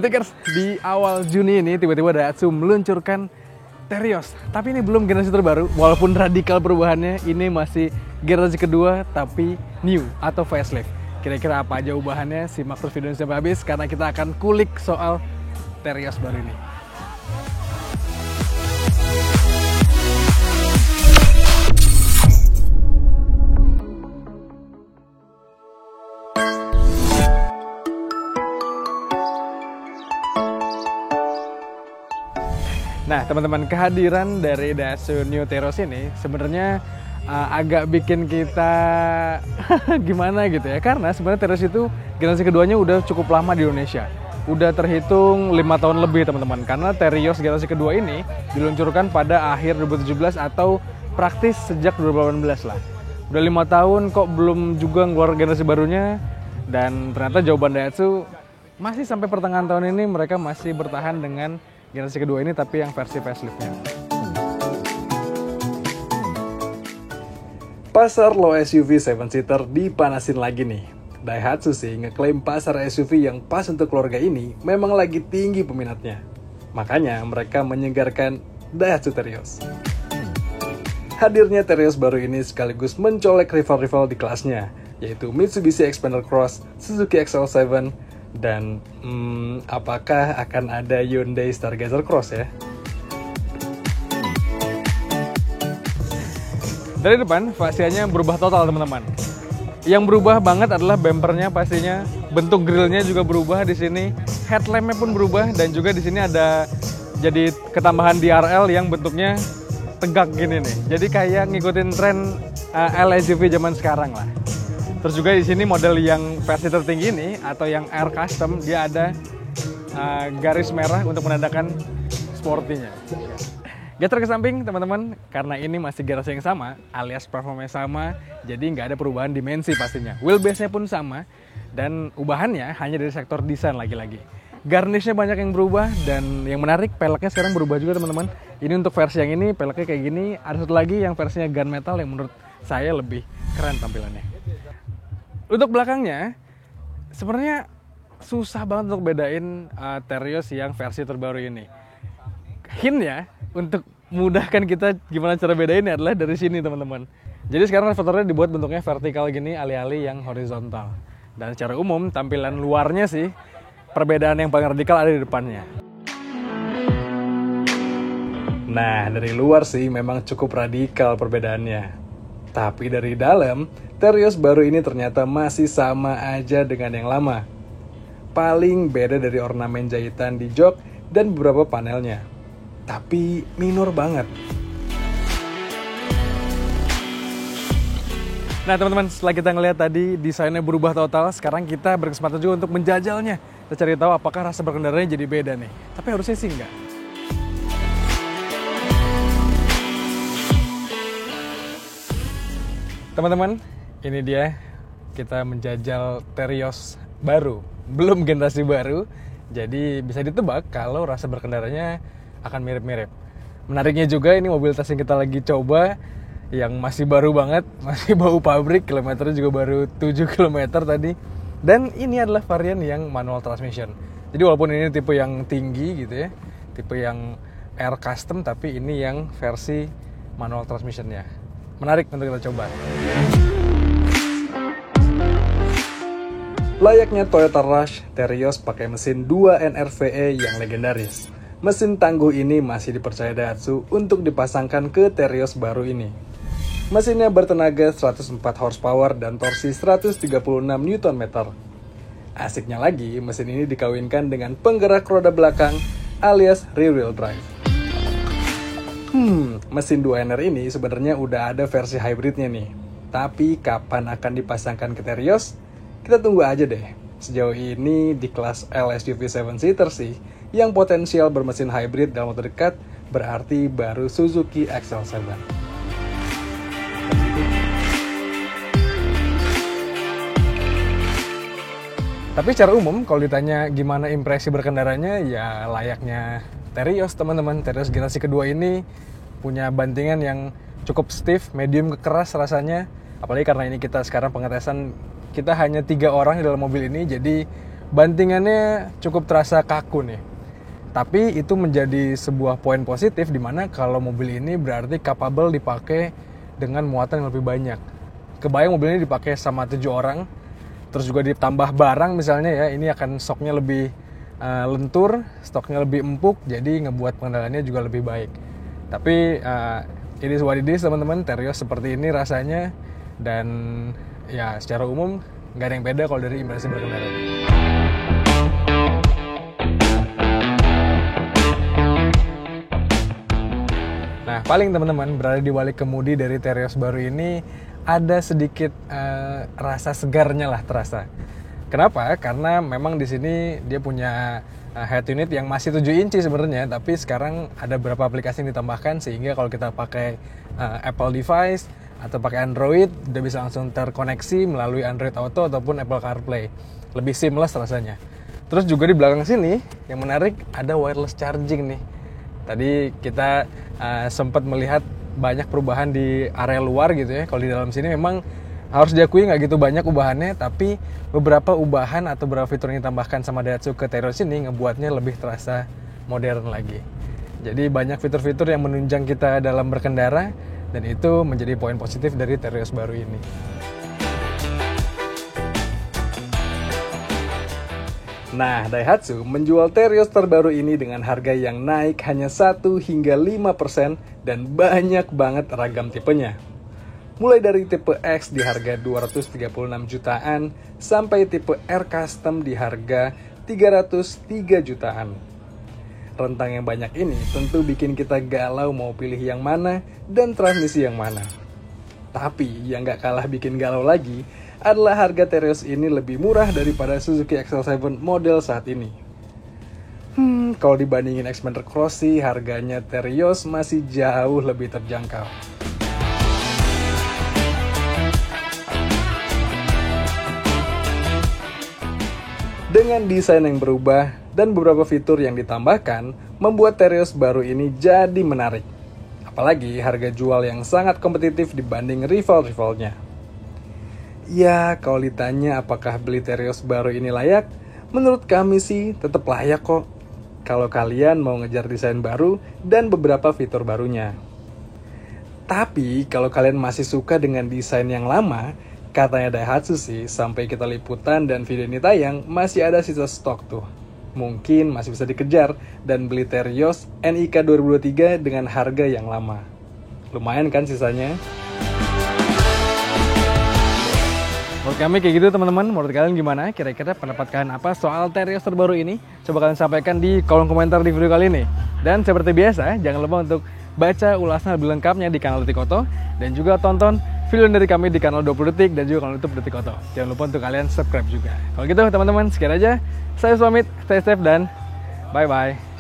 Betikers, di awal Juni ini tiba-tiba Daihatsu meluncurkan Terios. Tapi ini belum generasi terbaru, walaupun radikal perubahannya, ini masih generasi kedua tapi new atau facelift. Kira-kira apa aja ubahannya? Simak terus videonya sampai habis karena kita akan kulik soal Terios baru ini. Nah teman-teman, kehadiran dari Daihatsu New Terios ini sebenarnya agak bikin kita gimana gitu ya. Karena sebenarnya Terios itu generasi keduanya udah cukup lama di Indonesia. Udah terhitung 5 tahun lebih teman-teman. Karena Terios generasi kedua ini diluncurkan pada akhir 2017 atau praktis sejak 2018 lah. Udah 5 tahun kok belum juga ngeluar generasi barunya. Dan ternyata jawaban Daihatsu masih sampai pertengahan tahun ini mereka masih bertahan dengan generasi kedua ini tapi yang versi faceliftnya. Pasar low SUV 7-seater dipanasin lagi nih. Daihatsu sih ngeklaim pasar SUV yang pas untuk keluarga ini memang lagi tinggi peminatnya. Makanya mereka menyegarkan Daihatsu Terios. Hadirnya Terios baru ini sekaligus mencolek rival-rival di kelasnya, yaitu Mitsubishi Xpander Cross, Suzuki XL7, dan apakah akan ada Hyundai Stargazer Cross ya? Dari depan fascianya berubah total teman-teman. Yang berubah banget adalah bumpernya pastinya, bentuk grillnya juga berubah di sini, headlampnya pun berubah dan juga di sini ada jadi ketambahan DRL yang bentuknya tegak gini nih. Jadi kayak ngikutin tren LSUV zaman sekarang lah. Terus juga di sini model yang versi tertinggi ini atau yang Air Custom dia ada garis merah untuk menandakan sportinya. Geser ke samping teman-teman, karena ini masih generasi yang sama alias performanya sama, jadi nggak ada perubahan dimensi pastinya. Wheelbase-nya pun sama dan ubahannya hanya dari sektor desain lagi-lagi. Garnishnya banyak yang berubah dan yang menarik peleknya sekarang berubah juga teman-teman. Ini untuk versi yang ini peleknya kayak gini. Ada satu lagi yang versinya gunmetal yang menurut saya lebih keren tampilannya. Untuk belakangnya, sebenarnya susah banget untuk bedain Terios yang versi terbaru ini. Hintnya untuk mudahkan kita gimana cara bedainnya adalah dari sini teman-teman. Jadi sekarang reflektornya dibuat bentuknya vertikal gini, alih-alih yang horizontal. Dan secara umum tampilan luarnya sih, perbedaan yang paling radikal ada di depannya. Nah dari luar sih memang cukup radikal perbedaannya. Tapi dari dalam, Terios baru ini ternyata masih sama aja dengan yang lama. Paling beda dari ornamen jahitan di jok dan beberapa panelnya. Tapi minor banget. Nah teman-teman, setelah kita ngeliat tadi desainnya berubah total, sekarang kita berkesempatan juga untuk menjajalnya. Kita cari tahu apakah rasa berkendaranya jadi beda nih. Tapi harusnya sih enggak. Teman-teman, ini dia kita menjajal Terios baru, belum generasi baru. Jadi bisa ditebak kalau rasa berkendaranya akan mirip-mirip. Menariknya juga ini mobil tes yang kita lagi coba yang masih baru banget, masih bau pabrik, kilometernya juga baru 7 km tadi. Dan ini adalah varian yang manual transmission. Jadi walaupun ini tipe yang tinggi gitu ya, tipe yang Air Custom, tapi ini yang versi manual transmissionnya. Menarik untuk kita coba. Layaknya Toyota Rush, Terios pakai mesin 2 NRVE yang legendaris. Mesin tangguh ini masih dipercaya Daihatsu untuk dipasangkan ke Terios baru ini. Mesinnya bertenaga 104 horsepower dan torsi 136 Nm. Asiknya lagi, mesin ini dikawinkan dengan penggerak roda belakang alias rear wheel drive. Mesin 2NR ini sebenarnya udah ada versi hybridnya nih. Tapi kapan akan dipasangkan ke Terios? Kita tunggu aja deh. Sejauh ini di kelas LSUV 7-seater sih, yang potensial bermesin hybrid dalam waktu dekat berarti baru Suzuki XL7. Tapi secara umum kalau ditanya gimana impresi berkendaranya, ya layaknya Terios teman-teman. Terios generasi kedua ini punya bantingan yang cukup stiff, medium ke keras rasanya. Apalagi karena ini kita sekarang pengetesan, kita hanya 3 orang di dalam mobil ini, jadi bantingannya cukup terasa kaku nih. Tapi itu menjadi sebuah poin positif di mana kalau mobil ini berarti capable dipakai dengan muatan yang lebih banyak. Kebayang mobil ini dipakai sama 7 orang, terus juga ditambah barang misalnya ya, ini akan stoknya lebih lentur, stoknya lebih empuk, jadi ngebuat pengendaliannya juga lebih baik. Tapi ini what it is teman-teman, Terios seperti ini rasanya, dan ya secara umum nggak ada yang beda kalau dari impresi berkendara. Nah, paling teman-teman berada di balik kemudi dari Terios baru ini ada sedikit rasa segarnya lah terasa. Kenapa? Karena memang di sini dia punya head unit yang masih 7 inci sebenarnya, tapi sekarang ada beberapa aplikasi yang ditambahkan sehingga kalau kita pakai Apple device atau pakai Android udah bisa langsung terkoneksi melalui Android Auto ataupun Apple CarPlay. Lebih seamless rasanya. Terus juga di belakang sini yang menarik ada wireless charging nih. Tadi kita sempat melihat banyak perubahan di area luar gitu ya. Kalau di dalam sini memang harus diakui nggak gitu banyak ubahannya, tapi beberapa ubahan atau beberapa fitur yang ditambahkan sama Daihatsu ke Terios ini ngebuatnya lebih terasa modern lagi. Jadi banyak fitur-fitur yang menunjang kita dalam berkendara, dan itu menjadi poin positif dari Terios baru ini. Nah, Daihatsu menjual Terios terbaru ini dengan harga yang naik hanya 1 hingga 5% dan banyak banget ragam tipenya. Mulai dari tipe X di harga 236 jutaan sampai tipe R Custom di harga 303 jutaan. Rentang yang banyak ini tentu bikin kita galau mau pilih yang mana dan transmisi yang mana. Tapi yang gak kalah bikin galau lagi adalah harga Terios ini lebih murah daripada Suzuki XL7 model saat ini. Kalau dibandingin Xpander Cross sih harganya Terios masih jauh lebih terjangkau. Dengan desain yang berubah dan beberapa fitur yang ditambahkan, membuat Terios baru ini jadi menarik. Apalagi harga jual yang sangat kompetitif dibanding rival-rivalnya. Ya, kalau ditanya apakah beli Terios baru ini layak, menurut kami sih tetap layak kok. Kalau kalian mau ngejar desain baru dan beberapa fitur barunya. Tapi kalau kalian masih suka dengan desain yang lama, katanya Daihatsu sih, sampai kita liputan dan video ini tayang, masih ada sisa stok tuh. Mungkin masih bisa dikejar dan beli Terios NIK 2023 dengan harga yang lama. Lumayan kan sisanya? Menurut kami kayak gitu teman-teman. Menurut kalian gimana? Kira-kira pendapat kalian apa soal Terios terbaru ini? Coba kalian sampaikan di kolom komentar di video kali ini. Dan seperti biasa, jangan lupa untuk baca ulasan lebih lengkapnya di kanal Detik Oto, dan juga tonton video dari kami di kanal 20 Detik dan juga kanal YouTube Detik Oto. Jangan lupa untuk kalian subscribe juga. Kalau gitu teman-teman, sekian aja. Saya pamit, stay safe dan bye-bye.